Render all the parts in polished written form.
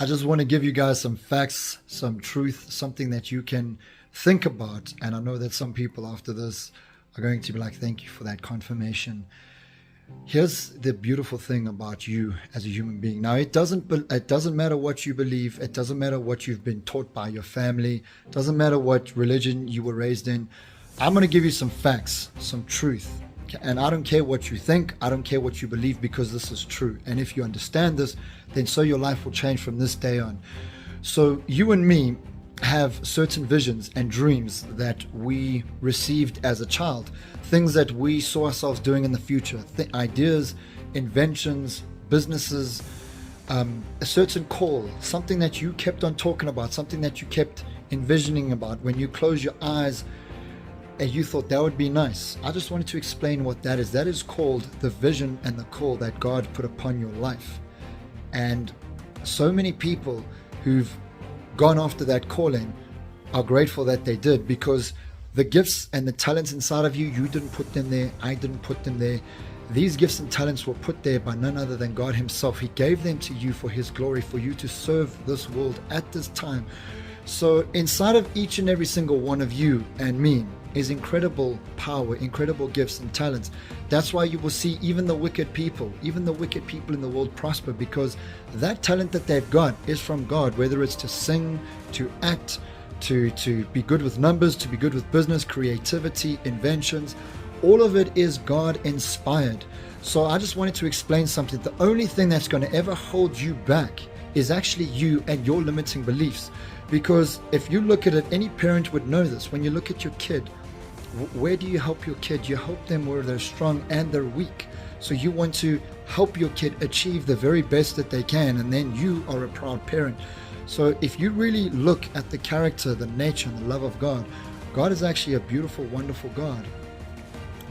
I just want to give you guys some facts, some truth, something that you can think about. And I know that some people after this are going to be like, thank you for that confirmation. Here's the beautiful thing about you as a human being. Now, it doesn't matter what you believe. It doesn't matter what you've been taught by your family. It doesn't matter what religion you were raised in. I'm going to give you some facts, some truth. And I don't care what you think. I don't care what you believe, because this is true. And if you understand this, then so your life will change from this day on. So you and me have certain visions and dreams that we received as a child, things that we saw ourselves doing in the future, ideas, inventions, businesses, a certain call, something that you kept on talking about, something that you kept envisioning about when you close your eyes and you thought that would be nice. I just wanted to explain what that is. That is called the vision and the call that God put upon your life. And so many people who've gone after that calling are grateful that they did, because the gifts and the talents inside of you, you didn't put them there. I didn't put them there. These gifts and talents were put there by none other than God himself. He gave them to you for his glory, for you to serve this world at this time. So inside of each and every single one of you and me is incredible power, incredible gifts and talents. That's why you will see even the wicked people in the world prosper, because that talent that they've got is from God, whether it's to sing, to act, to be good with numbers, to be good with business, creativity, inventions. All of it is God inspired. So I just wanted to explain something. The only thing that's going to ever hold you back is actually you and your limiting beliefs. Because if you look at it, any parent would know this. When you look at your kid, where do you help your kid? You help them where they're strong and they're weak. So you want to help your kid achieve the very best that they can, and then you are a proud parent. So if you really look at the character, the nature, and the love of God, God is actually a beautiful, wonderful God.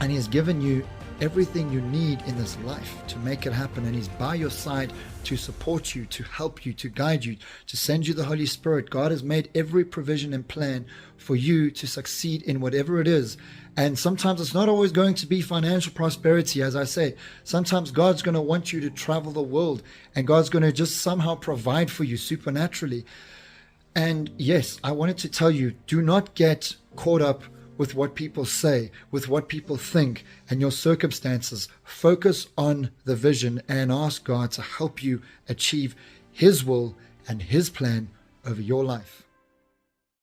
And he has given you everything you need in this life to make it happen. And he's by your side to support you, to help you, to guide you, to send you the Holy Spirit. God has made every provision and plan for you to succeed in whatever it is. And sometimes it's not always going to be financial prosperity, as I say. Sometimes God's going to want you to travel the world, and God's going to just somehow provide for you supernaturally. And yes, I wanted to tell you, do not get caught up with what people say, with what people think, and your circumstances. Focus on the vision and ask God to help you achieve his will and his plan over your life.